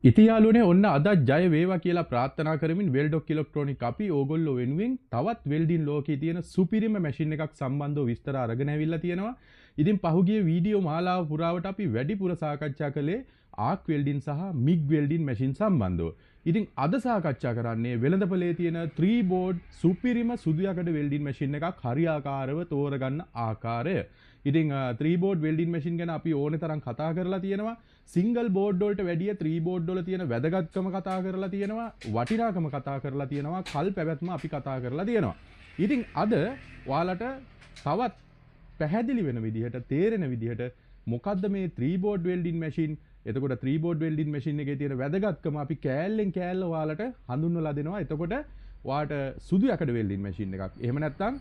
ඉතින් යාළුවනේ ඔන්න අද ජය වේවා කියලා ප්‍රාර්ථනා කරමින් වෙල්ඩොක් ඉලෙක්ට්‍රොනික අපි ඕගොල්ලෝ වෙනුවෙන් තවත් වෙල්ඩින් ලෝකයේ තියෙන සුපිරිම මැෂින් එකක් සම්බන්ධව විස්තර අරගෙන ඇවිල්ලා තියෙනවා. ඉතින් පහුගිය වීඩියෝ මාලාව පුරාවට අපි වැඩිපුර සාකච්ඡා කළේ ආක් වෙල්ඩින් සහ මිග් වෙල්ඩින් මැෂින් සම්බන්ධව. ඉතින් අද සාකච්ඡා කරන්නේ වෙළඳපොලේ තියෙන 3 බෝඩ් සුපිරිම සුදු යකඩ වෙල්ඩින් මැෂින් එකක් හරියාකාරව තෝරගන්න ආකාරය. ඉතින් 3 බෝඩ් වෙල්ඩින් මැෂින් ගැන අපි ඕනේ තරම් කතා කරලා තියෙනවා. සිංගල් බෝඩ් වලට වැඩිය 3 බෝඩ් වල තියෙන වැදගත්කම කතා කරලා තියෙනවා. වටිනාකම කතා කරලා තියෙනවා. කල් පැවැත්ම අපි කතා කරලා තියෙනවා. ඉතින් අද ඔයාලට තවත් පැහැදිලි වෙන විදිහට තේරෙන විදිහට මොකද්ද මේ 3 බෝඩ් වෙල්ඩින් මැෂින්? එතකොට 3 බෝඩ් වෙල්ඩින් මැෂින් එකේ තියෙන වැදගත්කම අපි කෑල්ලෙන් කෑල්ල ඔයාලට හඳුන්වලා දෙනවා. එතකොට ඔයාට සුදු යකඩ වෙල්ඩින් මැෂින් එකක්. එහෙම නැත්නම්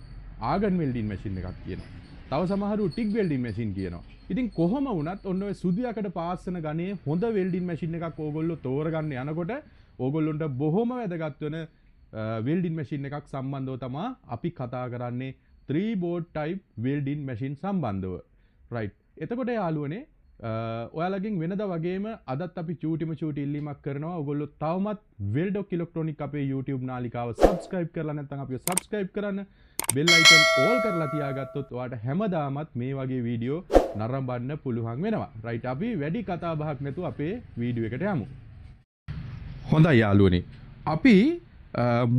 ආගන් වෙල්ඩින් මැෂින් එකක් කියනවා. තව සමහරු ටික් වෙල්ඩින් මැෂින් කියනවා. ඉතින් කොහොම වුණත් ඔන්න ඔය සුදු යකඩ පාස්සන ගණේ හොඳ වෙල්ඩින් මැෂින් එකක් ඕගොල්ලෝ තෝරගන්න යනකොට ඕගොල්ලොන්ට බොහොම වැදගත් වෙන වෙල්ඩින් මැෂින් එකක් සම්බන්ධව තමයි අපි කතා කරන්නේ 3 බෝඩ් ටයිප් වෙල්ඩින් මැෂින් සම්බන්ධව. රයිට්. එතකොට යාළුවනේ ඔයාලගෙන් වෙනදා වගේම අදත් අපි චූටි ඉල්ලීමක් කරනවා. ඔයගොල්ලෝ තවමත් වෙල්ඩොක් ඉලෙක්ට්‍රොනික අපේ YouTube නාලිකාව subscribe කරලා නැත්නම් අපිව subscribe කරන්න. bell icon all කරලා තියාගත්තොත් ඔයාට හැමදාමත් මේ වගේ වීඩියෝ නරඹන්න පුළුවන් වෙනවා. රයිට්. අපි වැඩි කතා බහක් නැතුව අපේ වීඩියෝ එකට යමු. හොඳයි යාළුවනේ. අපි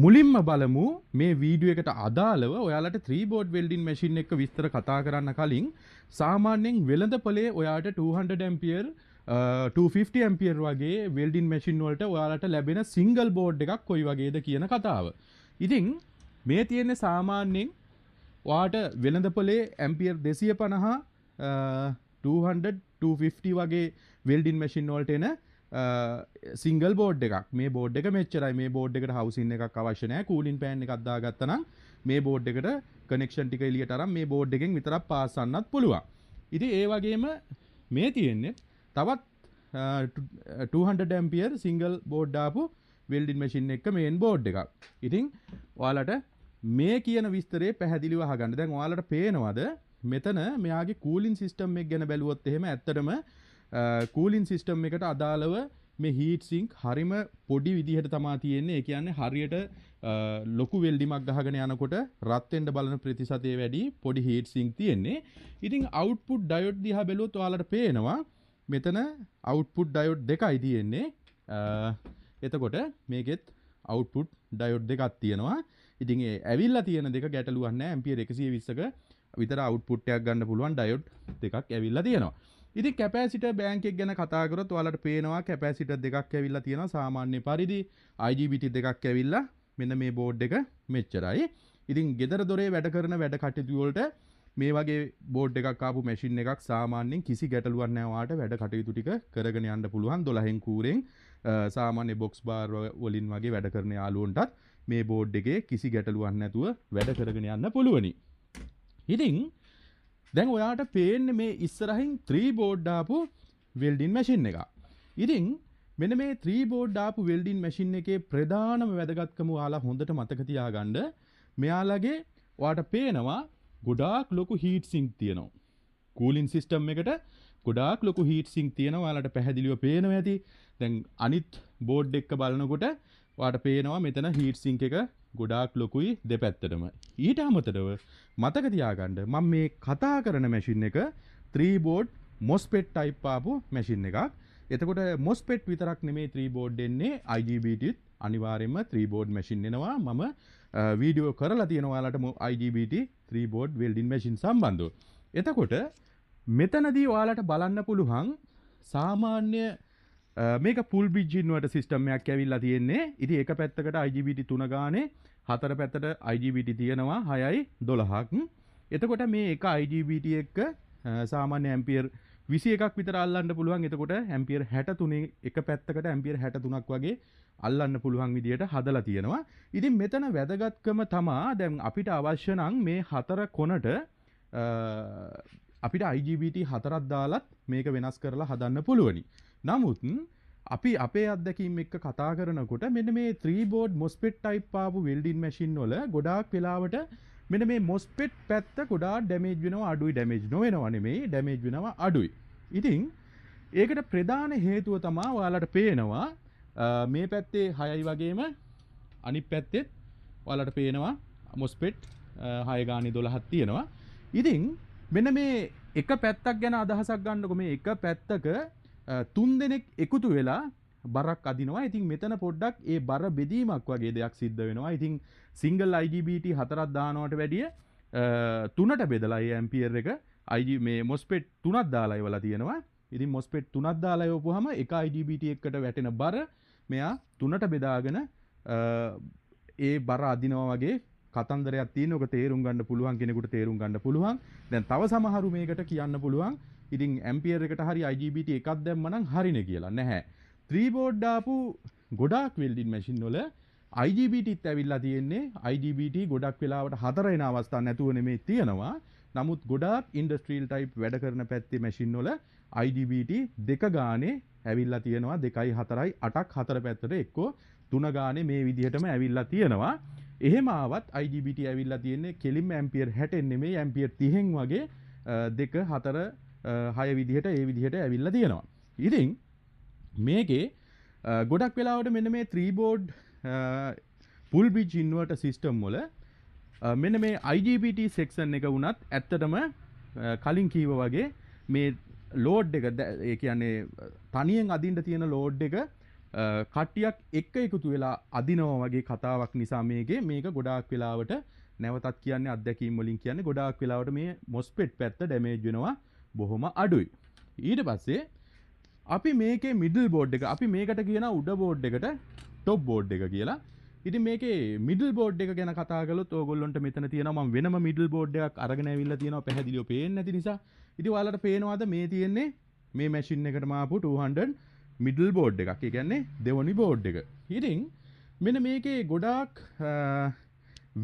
මුලින්ම බලමු මේ වීඩියෝ එකට අදාළව ඔයාලට 3 බෝඩ් වෙල්ඩින් මැෂින් එක විස්තර කතා කරන්න කලින් සාමාන්‍යයෙන් වෙළඳපොලේ ඔයාට 200 ඇම්පියර් 250 ඇම්පියර් වගේ වෙල්ඩින් මැෂින් වලට ඔයාලට ලැබෙන සිංගල් බෝඩ් එකක් කොයි වගේද කියන කතාව. ඉතින් මේ තියෙන්නේ සාමාන්‍යයෙන් ඔයාට වෙළඳපොලේ ඇම්පියර් 250 200 250 වගේ වෙල්ඩින් මැෂින් වලට එන සිංගල් බෝඩ් එකක්. මේ බෝඩ් එක මෙච්චරයි. මේ බෝඩ් එකට හවුසින් එකක් අවශ්‍ය නැහැ. කූලින් පෑන් එකක් දාගත්තා නම් මේ බෝඩ් එකට කනෙක්ෂන් ටික එළියට අරන් මේ බෝඩ් එකෙන් විතරක් පාස්සන්නත් පුළුවන්. ඉතින් ඒ වගේම මේ තියෙන්නේ තවත් 200 ඇම්පියර් සිංගල් බෝඩ් දාපු වෙල්ඩින් මැෂින් එක මේන් බෝඩ් එකක්. ඉතින් ඔයාලට මේ කියන විස්තරේ පැහැදිලිව අහගන්න. දැන් ඔයාලට පේනවද මෙතන මෙයාගේ කූලින් සිස්ටම් එක ගැන බැලුවොත් එහෙම ඇත්තටම කූලින් සිස්ටම් එකට අදාළව මේ හීට් සිංක් හරිම පොඩි විදිහට තමයි තියෙන්නේ. ඒ කියන්නේ හරියට ලොකු වෙල්ඩිමක් ගහගෙන යනකොට රත් වෙන්න බලන ප්‍රතිශතය වැඩි පොඩි හීට් සිංක් තියෙන්නේ. ඉතින් අවුට්පුට් ඩයෝඩ් දිහා බැලුවොත් ඔයාලට පේනවා මෙතන අවුට්පුට් ඩයෝඩ් දෙකයි තියෙන්නේ. එතකොට මේකෙත් අවුට්පුට් ඩයෝඩ් දෙකක් තියෙනවා. ඉතින් ඒ ඇවිල්ලා තියෙන දෙක ගැටලුවක් නැහැ. ඇම්පියර් 120ක විතර අවුට්පුට් එකක් ගන්න පුළුවන් ඩයෝඩ් දෙකක් ඇවිල්ලා තියෙනවා. ඉතින් කැපැසිටර් බැංක් එක ගැන කතා කරොත් ඔයාලට පේනවා කැපැසිටර් දෙකක් ඇවිල්ලා තියෙනවා සාමාන්‍ය පරිදි. IGBT දෙකක් ඇවිල්ලා මෙන්න මේ බෝඩ් එක මෙච්චරයි. ඉතින් ගෙදර දොරේ වැඩ කරන වැඩ කටයුතු වලට මේ වගේ බෝඩ් එකක් ආපු මැෂින් එකක් සාමාන්‍යයෙන් කිසි ගැටලුවක් නැහැ. ඔයාට වැඩ කටයුතු ටික කරගෙන යන්න පුළුවන් 12න් කූරෙන් සාමාන්‍ය බොක්ස් බාර් වලින් වගේ වැඩ කරන යාළුවන්ටත් මේ බෝඩ් එකේ කිසි ගැටලුවක් නැතුව වැඩ කරගෙන යන්න පුළුවනි. ඉතින් දැන් ඔයාට පේන්නේ මේ ඉස්සරහින් 3 බෝඩ් දාපු වෙල්ඩින් මැෂින් එක. ඉතින් මෙන්න මේ 3 බෝඩ් දාපු වෙල්ඩින් මැෂින් එකේ ප්‍රධානම වැදගත්කම ඔයාලා හොඳට මතක තියාගන්න. මෙයාලගේ ඔයාට පේනවා ගොඩාක් ලොකු හීට් සිංක් තියෙනවා. කූලින් සිස්ටම් එකට ගොඩාක් ලොකු හීට් සිංක් තියෙනවා. ඔයාලට පැහැදිලිව පේනවා ඇති. දැන් අනිත් බෝඩ් එක බලනකොට ඔයාට පේනවා මෙතන හීට් සිංක් එක ගොඩාක් ලොකුයි දෙපැත්තටම. ඊට අමතරව මතක තියාගන්න මම මේ කතා කරන මැෂින් එක 3 බෝඩ් MOSFET type ආපු මැෂින් එකක්. එතකොට MOSFET විතරක් නෙමෙයි 3 බෝඩ් එන්නේ IGBT අනිවාර්යයෙන්ම 3 බෝඩ් මැෂින් එනවා. මම වීඩියෝ කරලා තියෙනවා ඔයාලට IGBT 3 බෝඩ් වෙල්ඩින් මැෂින් සම්බන්ධව. එතකොට මෙතනදී ඔයාලට බලන්න පුළුවන් සාමාන්‍ය මේක ෆුල් බ්‍රිජ් ඉන්වර්ටර් සිස්ටම් එකක් ඇවිල්ලා තියෙන්නේ. ඉතින් එක පැත්තකට IGBT 3 ගානේ හතර පැත්තට IGBT තියෙනවා 6යි 12ක්. එතකොට මේ එක IGBT එක සාමාන්‍ය ඇම්පියර් 21ක් විතර අල්ලන්න පුළුවන්. එතකොට ඇම්පියර් 63 එක පැත්තකට ඇම්පියර් 63ක් වගේ අල්ලන්න පුළුවන් විදියට හදලා තියෙනවා. ඉතින් මෙතන වැදගත්කම තමා දැන් අපිට අවශ්‍ය නම් මේ හතර කොනට අපිට IGBT 4ක් දාලත් මේක වෙනස් කරලා හදන්න පුළුවනි. නමුත් අපි අපේ අත්දැකීම් එක්ක කතා කරනකොට මෙන්න මේ 3 බෝඩ් MOSFET type ආපු වෙල්ඩින් මැෂින් වල ගොඩාක් වෙලාවට මෙන්න මේ MOSFET පැත්ත ගොඩාක් ඩැමේජ් වෙනවා අඩුයි. ඩැමේජ් නොවෙනවා නෙමෙයි ඩැමේජ් වෙනවා අඩුයි. ඉතින් ඒකට ප්‍රධාන හේතුව තමයි ඔයාලට පේනවා මේ පැත්තේ 6යි වගේම අනිත් පැත්තෙත් ඔයාලට පේනවා MOSFET 6 ගානේ 12ක් තියෙනවා. ඉතින් මෙන්න මේ එක පැත්තක් ගැන අදහසක් ගන්නකො මේ එක පැත්තක තුන් දෙනෙක් එකතු වෙලා බරක් අදිනවා. ඉතින් මෙතන පොඩ්ඩක් ඒ බර බෙදීමක් වගේ දෙයක් සිද්ධ වෙනවා. ඉතින් සිංගල් IGBT 4ක් දානවට වැඩිය තුනට බෙදලා ඒ ඇම්පියර් එක මේ MOSFET 3ක් දාලා ඉවලා තියෙනවා. ඉතින් MOSFET 3ක් දාලා යවපුවාම එක IGBT එකකට වැටෙන බර මෙයා තුනට බෙදාගෙන ඒ බර අදිනවා වගේ කතන්දරයක් තියෙන. ඔක තේරුම් ගන්න පුළුවන් කෙනෙකුට තේරුම් ගන්න පුළුවන්. දැන් තව සමහරු මේකට කියන්න පුළුවන් ඉතින් ඇම්පියර් එකට හරි IGBT එකක් දැම්මනම් හරිනේ කියලා. නැහැ. 3 බෝඩ් දාපු ගොඩාක් වෙල්ඩින් මැෂින් වල IGBTත් ඇවිල්ලා තියෙන්නේ IGBT ගොඩක් වෙලාවට 4 එන අවස්ථා නැතුව නෙමෙයි තියෙනවා. නමුත් ගොඩාක් ඉන්ඩස්ට්‍රියල් ටයිප් වැඩ කරන පැත්තේ මැෂින් වල IGBT 2 ගානේ ඇවිල්ලා තියෙනවා. 2යි 4යි 8ක් 4 පැත්තට එක්කෝ 3 ගානේ මේ විදිහටම ඇවිල්ලා තියෙනවා. එහෙම ආවත් IGBT ඇවිල්ලා තියෙන්නේ කෙලින්ම ඇම්පියර් 60 නෙමෙයි ඇම්පියර් 30න් වගේ 2 4 6 විදිහට ඒ විදිහට ඇවිල්ලා තියෙනවා. ඉතින් මේකේ ගොඩක් වෙලාවට මෙන්න මේ 3 board full bridge inverter system වල මෙන්න මේ IGBT section එක වුණත් ඇත්තටම කලින් කීවා වගේ මේ load එක ඒ කියන්නේ තනියෙන් අදින්න තියෙන load එක කට්ටියක් එක්ක එකතු වෙලා අදිනවා වගේ කතාවක් නිසා මේක ගොඩාක් වෙලාවට නැවතත් කියන්නේ අත්දැකීම් වලින් කියන්නේ ගොඩාක් වෙලාවට මේ MOSFET පැත්ත ඩැමේජ් වෙනවා බොහොම අඩුයි. ඊට පස්සේ අපි මේකේ මිඩල් බෝඩ් එක අපි මේකට කියන උඩ බෝඩ් එකට টොප් බෝඩ් එක කියලා. ඉතින් මේකේ මිඩල් බෝඩ් එක ගැන කතා කළොත් ඕගොල්ලන්ට මෙතන තියෙනවා මම වෙනම මිඩල් බෝඩ් එකක් අරගෙන ඇවිල්ලා තියෙනවා පැහැදිලිව පේන්නේ නැති නිසා. ඉතින් ඔයාලට පේනවාද මේ තියෙන්නේ මේ මැෂින් එකටම ආපු 200 මිඩල් බෝඩ් එකක්. ඒ කියන්නේ දෙවනි බෝඩ් එක. ඉතින් මෙන්න මේකේ ගොඩාක්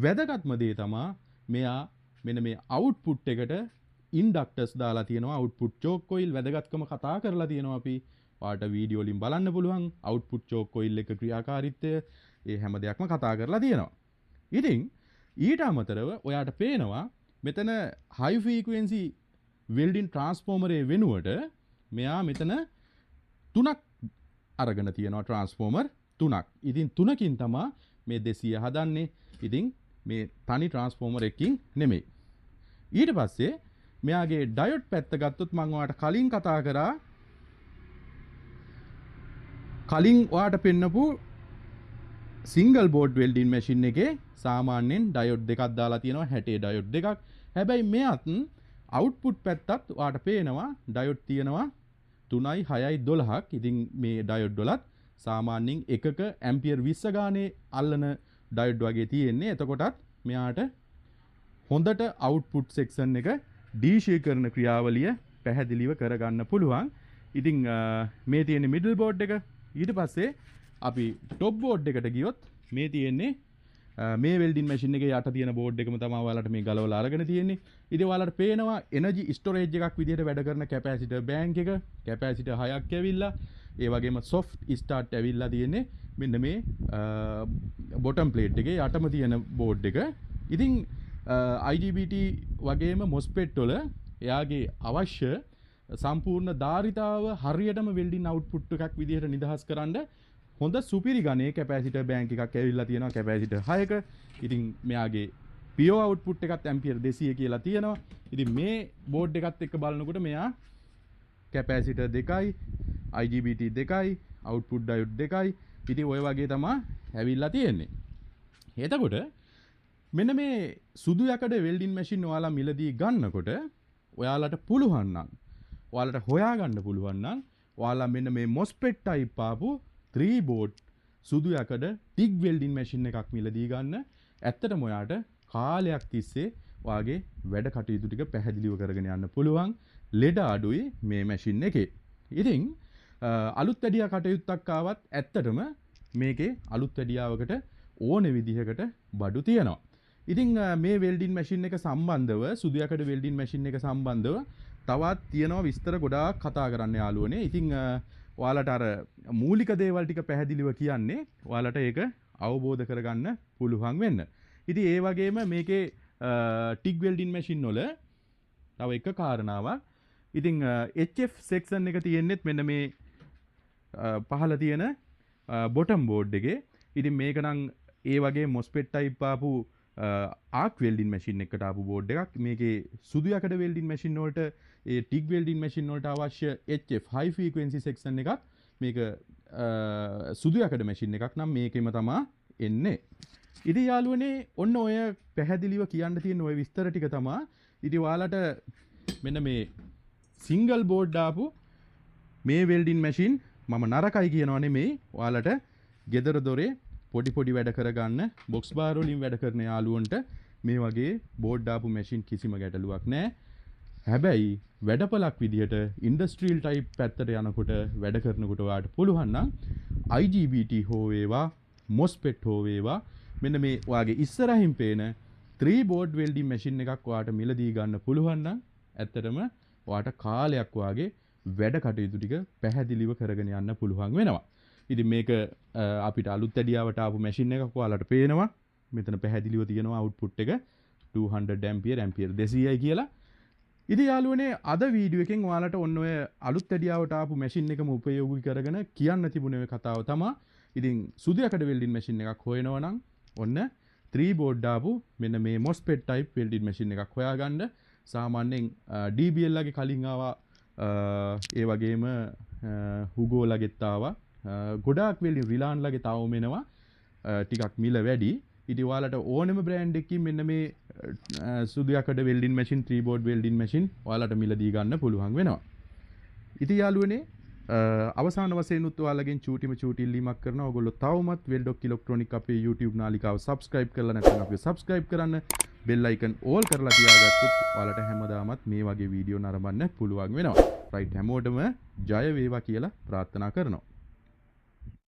වැදගත්ම දේ තමයි මෙයා මෙන්න මේ අවුට්පුට් එකට ඉන්ඩක්ටර්ස් දාලා තියෙනවා. අවුට්පුට් චෝක් කොයිල් වැදගත්කම කතා කරලා තියෙනවා අපි. ඔයාලට වීඩියෝ වලින් බලන්න පුළුවන්. අවුට්පුට් චෝක් කොයිල් එක ක්‍රියාකාරීත්වය ඒ හැම දෙයක්ම කතා කරලා තියෙනවා. ඉතින් ඊට අමතරව ඔයාට පේනවා මෙතන high frequency welding transformer වෙනුවට මෙයා මෙතන තුනක් අරගෙන තියෙනවා ට්‍රාන්ස්ෆෝමර් තුනක්. ඉතින් තුනකින් තමයි මේ 200 හදන්නේ. ඉතින් මේ තනි ට්‍රාන්ස්ෆෝමර් එකකින් නෙමෙයි. ඊට පස්සේ මෙයාගේ ඩයොඩ් පැත්ත ගත්තොත් මම ඔයාලට කලින් කතා කරා කලින් ඔයාලට පෙන්නපු සිංගල් බෝඩ් වෙල්ඩින් මැෂින් එකේ සාමාන්‍යයෙන් ඩයොඩ් දෙකක් දාලා තියෙනවා 60 ඩයොඩ් දෙකක්. හැබැයි මෙයත් අවුට්පුට් පැත්තත් ඔයාලට පේනවා ඩයොඩ් තියෙනවා 3යි 6යි 12ක්. ඉතින් මේ ඩයොඩ් වලත් සාමාන්‍යයෙන් එකක ඇම්පියර් 20 ගානේ අල්ලන ඩයොඩ් වගේ තියෙන්නේ. එතකොටත් මෙයාට හොඳට අවුට්පුට් සෙක්ෂන් එක ඩීෂේ කරන ක්‍රියාවලිය පැහැදිලිව කරගන්න පුළුවන්. ඉතින් මේ තියෙන්නේ මිඩල් බෝඩ් එක. ඊට පස්සේ අපි টොප් බෝඩ් එකට ගියොත් මේ තියෙන්නේ මේ වෙල්ඩින් මැෂින් එකේ යට තියෙන බෝඩ් එකම තමයි ඔයාලට මේ ගලවලා අරගෙන තියෙන්නේ. ඉතින් ඔයාලට පේනවා එනර්ජි ස්ටෝරේජ් එකක් විදිහට වැඩ කරන කැපැසිටර් බැංක් එක, කැපැසිටර් 6ක් ඇවිල්ලා, ඒ වගේම සොෆ්ට් ස්ටාර්ට් ඇවිල්ලා තියෙන්නේ මෙන්න මේ බොටම් ප්ලේට් එකේ යටම තියෙන බෝඩ් එක. ඉතින් IGBT වගේම MOSFET වල එයාගේ අවශ්‍ය සම්පූර්ණ ධාරිතාව හරියටම වෙල්ඩින් අවුට්පුට් එකක් විදිහට නිදහස් කරන්න හොඳ සුපිරි ගණේ කැපැසිටර් බැංක් එකක් ඇවිල්ලා තියෙනවා කැපැසිටර් 6ක. ඉතින් මෙයාගේ PO අවුට්පුට් එකත් ඇම්පියර් 200 කියලා තියෙනවා. ඉතින් මේ බෝඩ් එකත් එක්ක බලනකොට මෙයා කැපැසිටර් 2යි, IGBT 2යි, අවුට්පුට් ඩයොඩ් 2යි. ඉතින් ওই වගේ තමයි ඇවිල්ලා තියෙන්නේ. එතකොට මෙන්න මේ සුදු යකඩ වෙල්ඩින් මැෂින් ඔයාලා මිලදී ගන්නකොට ඔයාලට පුළුවන් නම් ඔයාලට හොයාගන්න පුළුවන් නම් ඔයාලා මෙන්න මේ MOSFET type ආපු 3 board සුදු යකඩ TIG welding machine එකක් මිලදී ගන්න. ඇත්තටම ඔයාට කාලයක් තිස්සේ ඔයාගේ වැඩ කටයුතු ටික පැහැදිලිව කරගෙන යන්න පුළුවන්. ලෙඩ අඩුයි මේ මැෂින් එකේ. ඉතින් අලුත් වැඩියා කටයුත්තක් ආවත් ඇත්තටම මේකේ අලුත් වැඩියාවකට ඕනේ විදිහකට බඩු තියෙනවා. ඉතින් මේ වෙල්ඩින් මැෂින් එක සම්බන්ධව සුදු යකඩ වෙල්ඩින් මැෂින් එක සම්බන්ධව තවත් තියෙනවා විස්තර ගොඩාක් කතා කරන්න යාළුවනේ. ඉතින් ඔයාලට අර මූලික දේවල් ටික පැහැදිලිව කියන්නේ ඔයාලට ඒක අවබෝධ කරගන්න පුළුවන් වෙන්න. ඉතින් ඒ වගේම මේකේ ටිග් වෙල්ඩින් මැෂින් වල තව එක කාරණාවක් ඉතින් HF section එක තියෙන්නේත් මෙන්න මේ පහළ තියෙන bottom board එකේ. ඉතින් මේක නම් ඒ වගේ MOSFET type ආපු arc welding machine එකකට ආපු board එකක්. මේකේ සුදු යකඩ welding machine වලට ඒ TIG welding machine වලට අවශ්‍ය HF high frequency section එකක්. මේක සුදු යකඩ machine එකක් නම් මේකෙම තමයි එන්නේ. ඉතින් යාළුවනේ ඔන්න ඔය පැහැදිලිව කියන්න තියෙන ඔය විස්තර ටික තමයි. ඉතින් ඔයාලට මෙන්න මේ single board දාපු මේ welding machine මම නරකයි කියනවා නෙමෙයි. ඔයාලට ගෙදර දොරේ පොඩි වැඩ කරගන්න box bar වලින් වැඩ කරන යාළුවන්ට මේ වගේ board දාපු machine කිසිම ගැටලුවක් නැහැ. හැබැයි වැඩපලක් විදිහට industrial type පැත්තට යනකොට වැඩ කරනකොට ඔයාලට පුළුවන් නම් IGBT හෝ වේවා MOSFET හෝ වේවා මෙන්න මේ ඔයාගේ ඉස්සරහින් පේන 3 board welding machine එකක් ඔයාට මිලදී ගන්න පුළුවන් නම් ඇත්තටම ඔයාට කාලයක් වාගේ වැඩ කටයුතු ටික පැහැදිලිව කරගෙන යන්න පුළුවන් වෙනවා. ඉතින් මේක අපිට අලුත් ඇඩියාවට ආපු මැෂින් එකක් ඔයාලට පේනවා. මෙතන පැහැදිලිව තියෙනවා output එක 200 ampere 200යි කියලා. ඉතින් යාළුවනේ අද වීඩියෝ එකෙන් ඔයාලට ඔන්න ඔය අලුත් ඇඩියාවට ආපු මැෂින් එකම උපයෝගී කරගෙන කියන්න තිබුණේ ඔය කතාව තමයි. ඉතින් සුදු යකඩ වෙල්ඩින් මැෂින් එකක් හොයනවා නම් ඔන්න 3 board දාපු මෙන්න මේ MOSFET type welding machine එකක් හොයාගන්න. සාමාන්‍යයෙන් DBL ලගේ කලින් ආවා ඒ වගේම Hugo ලගෙත් ආවා. ගොඩාක් වෙල්ඩින් රිලාන් ලගේ තාවම එනවා. ටිකක් මිල වැඩි. ඉතින් ඔයාලට ඕනම බ්‍රෑන්ඩ් එකකින් මෙන්න මේ සුදු යකඩ welding machine 3 board welding machine ඔයාලට මිලදී ගන්න පුළුවන් වෙනවා. ඉතින් යාළුවනේ අවසාන වශයෙන් උත් ඔයාලගෙන් චූටි ඉල්ලීමක් කරනවා. ඔයගොල්ලෝ තවමත් වෙල්ඩොක් ඉලෙක්ට්‍රොනික අපේ YouTube නාලිකාව subscribe කරලා නැත්නම් අපිව subscribe කරන්න. bell icon all කරලා තියාගත්තොත් ඔයාලට හැමදාමත් මේ වගේ වීඩියෝ නරඹන්න පුළුවන් වෙනවා. right හැමෝටම ජය වේවා කියලා ප්‍රාර්ථනා කරනවා.